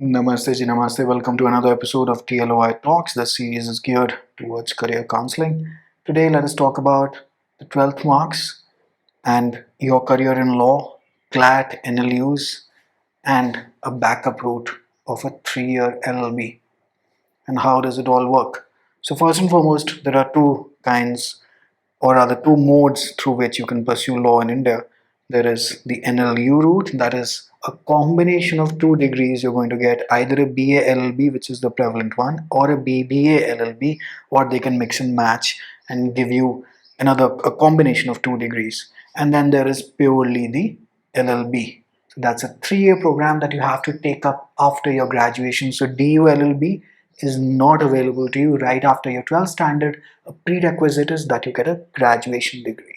Namaste ji, namaste. Welcome to another episode of TLOI Talks. The series is geared towards career counseling. Today, let us talk about the 12th marks and your career in law, CLAT, NLUs, and a backup route of a 3-year LLB. And how does it all work? So, first and foremost, there are two kinds, or rather, two modes through which you can pursue law in India. There is the NLU route, that is a combination of two degrees. You're going to get either a BA LLB, which is the prevalent one, or a BBA LLB, or they can mix and match and give you a combination of two degrees. And then there is purely the LLB. So that's a 3-year program that you have to take up after your graduation. So DU LLB is not available to you right after your 12th standard. A prerequisite is that you get a graduation degree.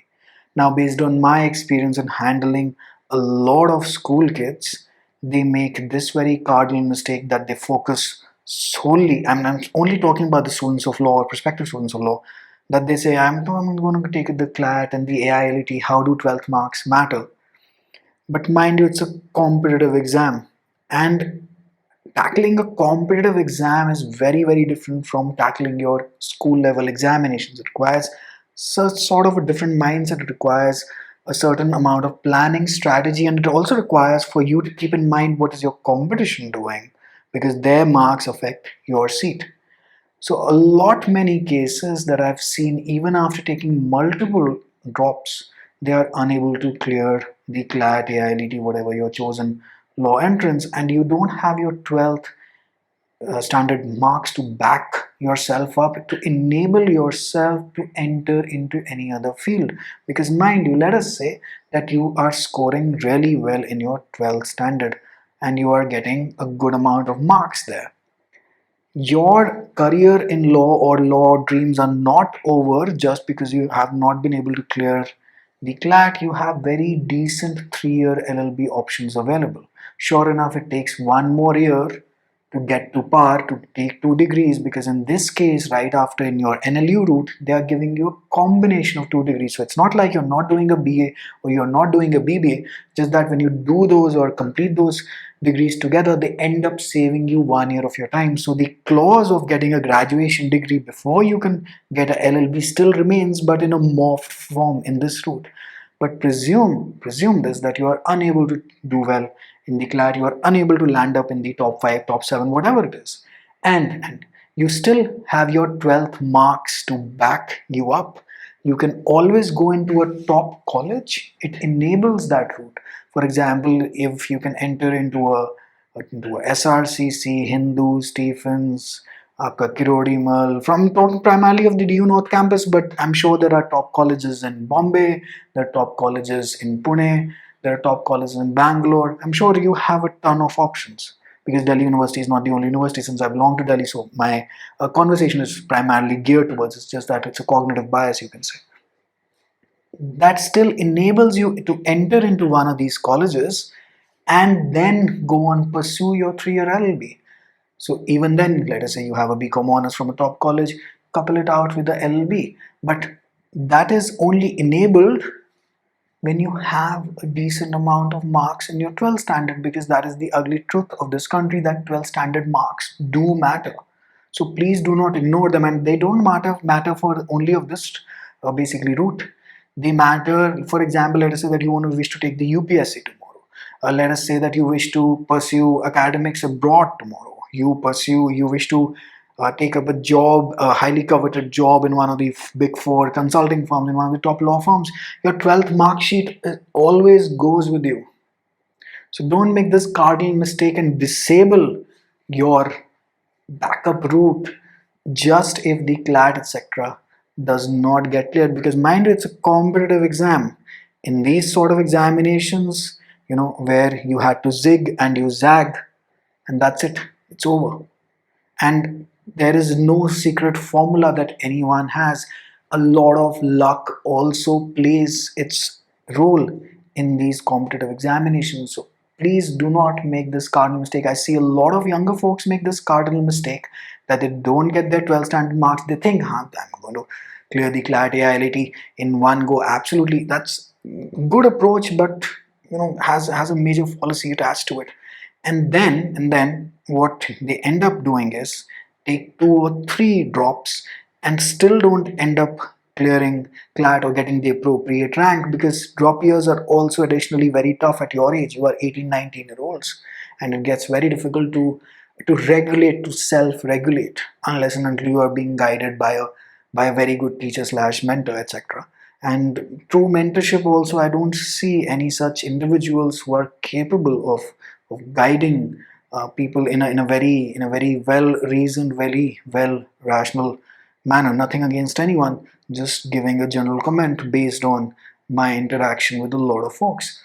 Now, based on my experience in handling a lot of school kids, they make this very cardinal mistake that they focus solely, I'm only talking about the students of law or prospective students of law, that they say, I'm going to take the CLAT and the AILET, how do 12th marks matter? But mind you, it's a competitive exam. And tackling a competitive exam is very different from tackling your school level examinations. It requires such sort of a different mindset. It requires a certain amount of planning strategy, and it also requires for you to keep in mind what is your competition doing, because their marks affect your seat. So a lot many cases that I've seen, even after taking multiple drops, they are unable to clear the CLAT, AILET, whatever your chosen law entrance, and you don't have your 12th standard marks to back yourself up, to enable yourself to enter into any other field. Because mind you, let us say that you are scoring really well in your 12th standard and you are getting a good amount of marks there. Your career in law or law dreams are not over just because you have not been able to clear the CLAT. You have very decent 3-year LLB options available. Sure enough, it takes one more year to get to par, to take 2 degrees, because in this case, right after in your NLU route, they are giving you a combination of 2 degrees. So it's not like you're not doing a BA or you're not doing a BBA, just that when you do those or complete those degrees together, they end up saving you 1 year of your time. So the clause of getting a graduation degree before you can get a LLB still remains, but in a morphed form in this route. But presume this, that you are unable to do well in the CLAT, you are unable to land up in the top 5, top 7, whatever it is, and you still have your 12th marks to back you up. You can always go into a top college. It enables that route. For example, if you can enter into a SRCC, Hindu, Stephens, Kirodimal, from primarily of the DU North campus, but I'm sure there are top colleges in Bombay, there are top colleges in Pune, there are top colleges in Bangalore. I'm sure you have a ton of options, because Delhi University is not the only university, since I belong to Delhi, so my conversation is primarily geared towards, it's just that it's a cognitive bias, you can say. That still enables you to enter into one of these colleges and then go on pursue your 3-year LLB. So even then, let us say you have a BCom honors from a top college, couple it out with the LLB. But that is only enabled when you have a decent amount of marks in your 12th standard, because that is the ugly truth of this country, that 12th standard marks do matter. So please do not ignore them, and they don't matter for only of this basically route. They matter, for example, let us say that you want to wish to take the UPSC tomorrow. Let us say that you wish to pursue academics abroad tomorrow. You wish to take up a job, a highly coveted job in one of the big 4 consulting firms, in one of the top law firms. Your 12th mark sheet always goes with you. So don't make this cardinal mistake and disable your backup route just if the CLAT etc. does not get cleared, because mind you, it's a competitive exam. In these sort of examinations, where you had to zig and you zag, and that's it, it's over. And there is no secret formula that anyone has. A lot of luck also plays its role in these competitive examinations. So please do not make this cardinal mistake. I see a lot of younger folks make this cardinal mistake, that they don't get their 12 standard marks. They think, I'm going to clear the CLAT AILET in one go. Absolutely, that's good approach, but has a major fallacy attached to it. And then what they end up doing is take 2 or 3 drops and still don't end up clearing CLAT or getting the appropriate rank, because drop years are also additionally very tough at your age. You are 18, 19 year olds, and it gets very difficult to regulate, to self-regulate, unless and until you are being guided by a very good teacher slash mentor, etc. And through mentorship also, I don't see any such individuals who are capable of guiding people in a very well reasoned, very well rational manner. Nothing against anyone, just giving a general comment based on my interaction with a lot of folks.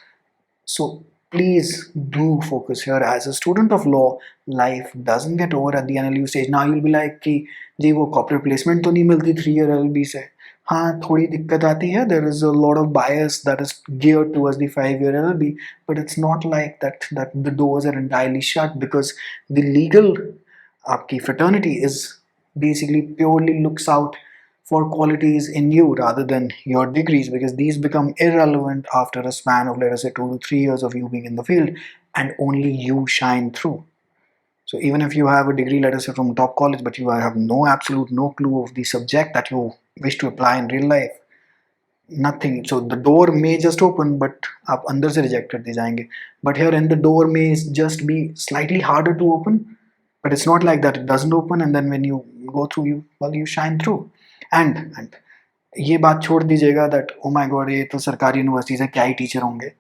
So please do focus here. As a student of law, life doesn't get over at the NLU stage. Now you'll be like कि जी वो corporate placement तो नहीं मिलती 3 year LLB से. हाँ थोड़ी दिक्कत आती है. There is a lot of bias that is geared towards the 5 year LLB, but it's not like that the doors are entirely shut, because the legal आपकी fraternity is basically purely looks out for qualities in you rather than your degrees, because these become irrelevant after a span of, let us say, 2 to 3 years of you being in the field, and only you shine through. So even if you have a degree, let us say from top college, but you have no clue of the subject that you wish to apply in real life, nothing. So the door may just open, but आप अंदर से reject करते जाएंगे. But here, and the door may just be slightly harder to open, but it's not like that it doesn't open, and then when you go through, you shine through. And ये बात छोड़ दीजिएगा that oh my god ये तो सरकारी university से क्या ही teacher होंगे.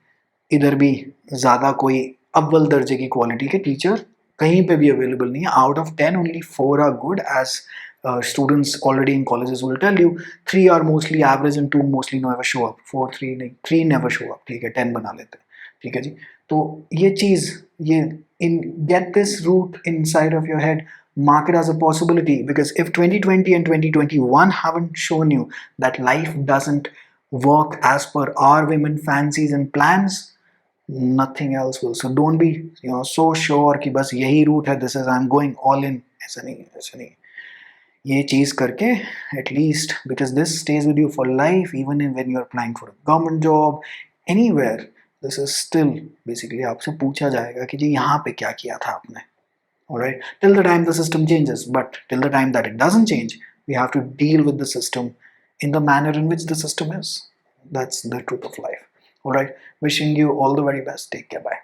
इधर भी ज़्यादा कोई अव्वल दर्जे की क्वालिटी के टीचर कहीं पे भी अवेलेबल नहीं है. Out of 10 only 4 are good, as students already in colleges will tell you. 3 are mostly average and 2 mostly never show up. 4 3 नहीं, 3 never show up. ठीक है, 10 बना लेते हैं. ठीक है जी. तो ये चीज़, ये in get this root inside of your head, mark it as a possibility, because if 2020 and 2021 haven't shown you that life doesn't work as per our women fancies and plans, nothing else will. So don't be so sure कि बस यही route है, this is I'm going all in. ऐसा नहीं. ये चीज़ करके at least, because this stays with you for life, even when you're applying for a government job anywhere, this is still basically आपसे पूछा जाएगा कि जी यहाँ पे क्या किया था आपने. Alright, till the time the system changes, but till the time that it doesn't change, we have to deal with the system in the manner in which the system is. That's the truth of life. Alright, wishing you all the very best. Take care. Bye.